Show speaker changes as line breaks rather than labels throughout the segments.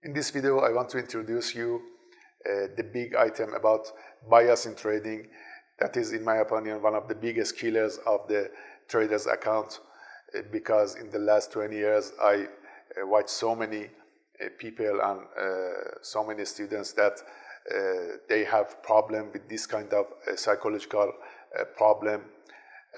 In this video, I want to introduce you the big item about bias in trading. That is, in my opinion, one of the biggest killers of the trader's account, because in the last 20 years, I watched so many people and so many students that they have problem with this kind of psychological problem.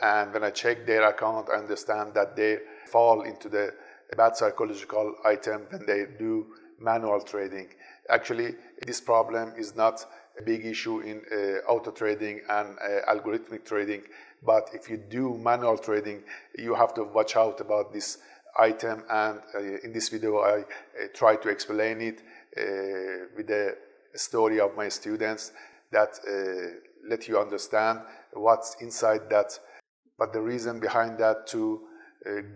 And when I check their account, I understand that they fall into the bad psychological item when they do manual trading. Actually, this problem is not a big issue in auto trading and algorithmic trading, but if you do manual trading, you have to watch out about this item. And in this video, I try to explain it with the story of my students that let you understand what's inside that, but the reason behind that to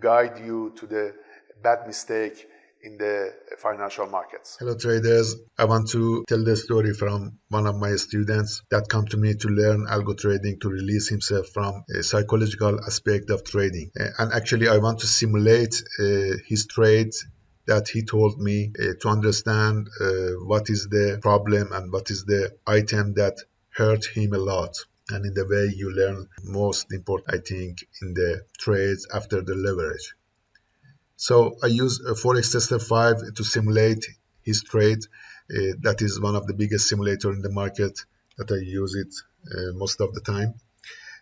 guide you to the bad mistake in the financial markets.
Hello traders, I want to tell the story from one of my students that come to me to learn algo trading to release himself from a psychological aspect of trading. And actually I want to simulate his trade that he told me to understand what is the problem and what is the item that hurt him a lot. And in the way you learn most important, I think, in the trades after the leverage. So I use Forex Tester 5 to simulate his trade. That is one of the biggest simulator in the market that I use it most of the time.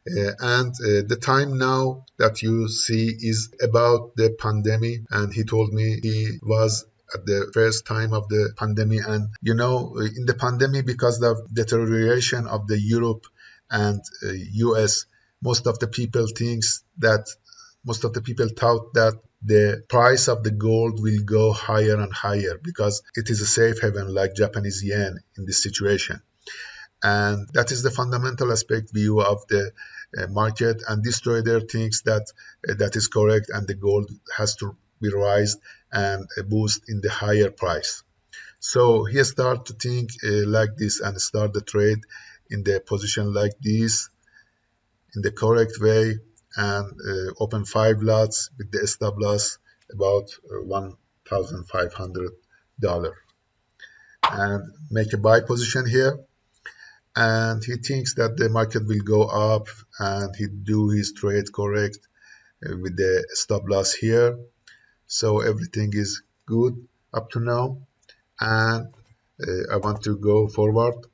The time now that you see is about the pandemic, and he told me he was at the first time of the pandemic. And you know, in the pandemic, because of deterioration of the Europe and US, most of the people thought that the price of the gold will go higher and higher because it is a safe haven like Japanese yen in this situation. And that is the fundamental aspect view of the market, and this trader thinks that that is correct and the gold has to be raised and a boost in the higher price. So he started to think like this and start the trade in the position like this in the correct way, and open 5 lots with the stop loss about $1,500 and make a buy position here. And he thinks that the market will go up, and he do his trade correct with the stop loss here. So everything is good up to now, and I want to go forward.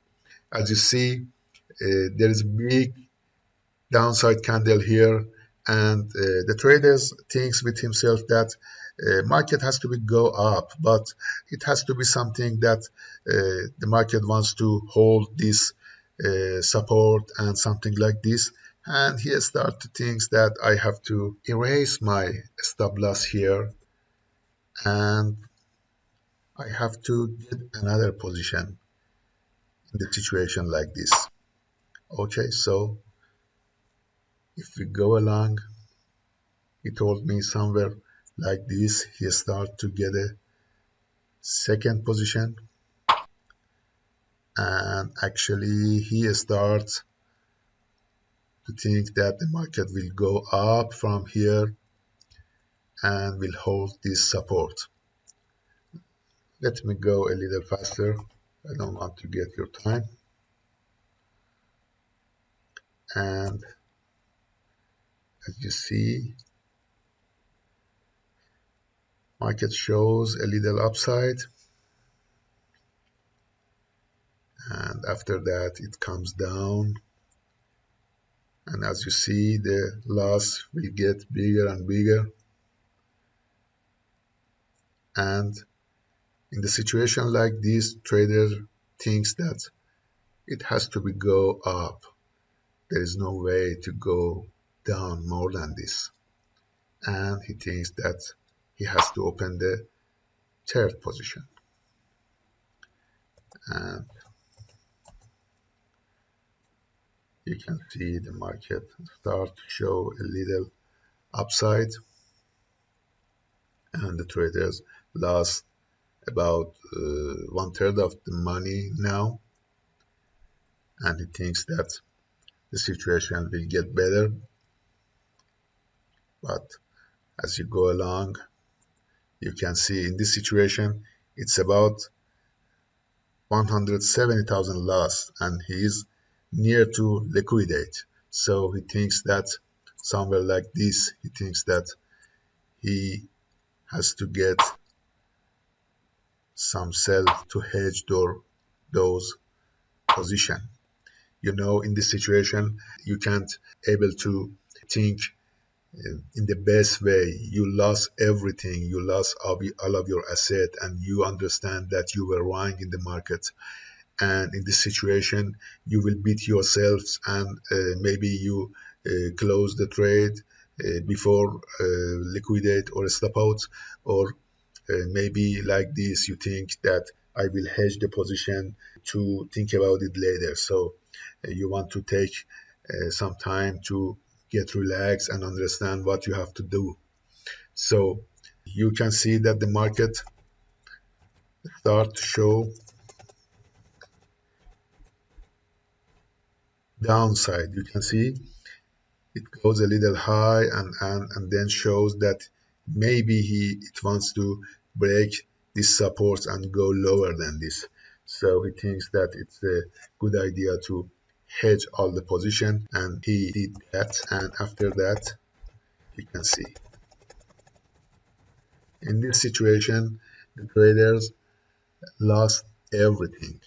As you see, there is a big downside candle here, and the traders thinks with himself that market has to go up, but it has to be something that the market wants to hold this support and something like this. And he start to think that I have to erase my stop loss here, and I have to get another position in the situation like this. Okay, so if we go along, he told me somewhere like this, he start to get a second position, and actually he starts to think that the market will go up from here and will hold this support. Let me go a little faster, I don't want to get your time. And as you see, market shows a little upside, and after that it comes down, and as you see, the loss will get bigger and bigger. And in the situation like this, trader thinks that it has to be go up. There is no way to go down more than this, and he thinks that he has to open the third position. And you can see the market start to show a little upside, and the traders lost about 1/3 of the money now, and he thinks that the situation will get better. But as you go along, you can see in this situation it's about 170,000 loss, and he is near to liquidate. So he thinks that somewhere like this, he thinks that he has to get some sell to hedge those position. You know, in this situation, you can't able to think in the best way. You lost everything. You lost all of your asset, and you understand that you were wrong in the market. And in this situation, you will beat yourselves, and maybe you close the trade before liquidate or stop out, or maybe like this, you think that I will hedge the position to think about it later. So you want to take some time to get relaxed and understand what you have to do. So you can see that the market start to show downside. You can see it goes a little high, and then shows that maybe it wants to break this support and go lower than this. So he thinks that it's a good idea to hedge all the position, and he did that. And after that, you can see in this situation the traders lost everything,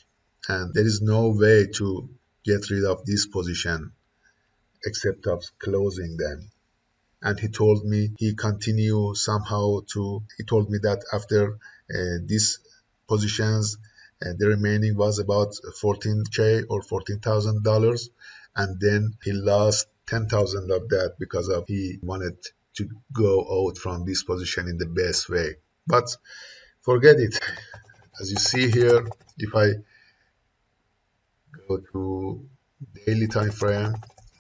and there is no way to get rid of this position except of closing them. And he told me he continue somehow to he told me that after these positions, the remaining was about 14k or $14,000, and then he lost 10,000 of that because of he wanted to go out from this position in the best way. But forget it. As you see here, if I go to daily time frame,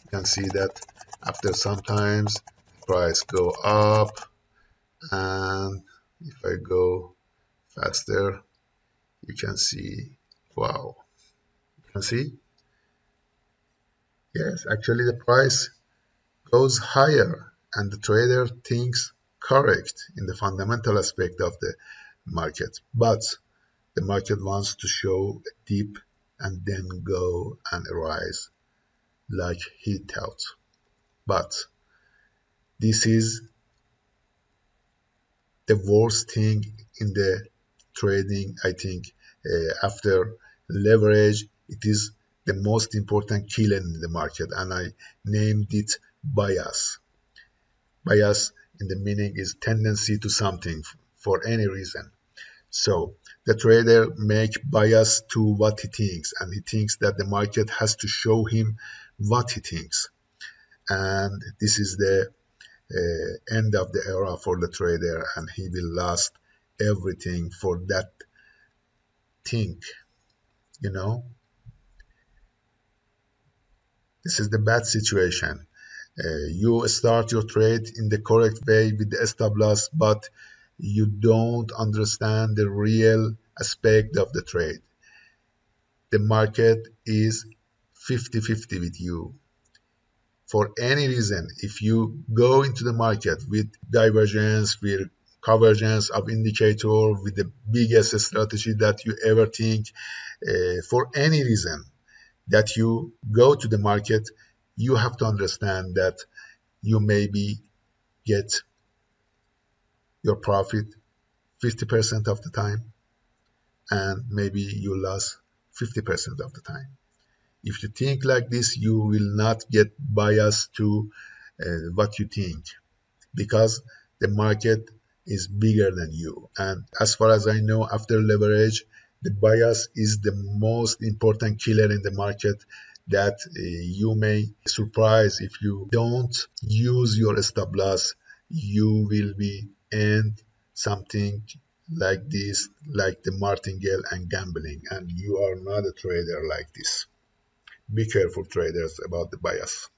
you can see that after sometimes price go up, and if I go faster, you can see, wow, you can see, yes, actually the price goes higher, and the trader thinks correct in the fundamental aspect of the market, but the market wants to show a dip and then go and rise like he thought. But this is the worst thing in the trading. I think after leverage, it is the most important killer in the market, and I named it bias. Bias in the meaning is tendency to something for any reason. So the trader make bias to what he thinks, and he thinks that the market has to show him what he thinks, and this is the end of the era for the trader, and he will lose everything for that thing. You know, this is the bad situation. You start your trade in the correct way with the stop loss, but you don't understand the real aspect of the trade. The market is 50-50 with you. For any reason, if you go into the market with divergence, with convergence of indicator, with the biggest strategy that you ever think, for any reason that you go to the market, you have to understand that you maybe get your profit 50% of the time, and maybe you lose 50% of the time. If you think like this, you will not get biased to what you think, because the market is bigger than you. And as far as I know, after leverage, the bias is the most important killer in the market, that you may surprise if you don't use your stop loss. You will be end something like this, like the martingale and gambling, and you are not a trader like this. Be careful, traders, about the bias.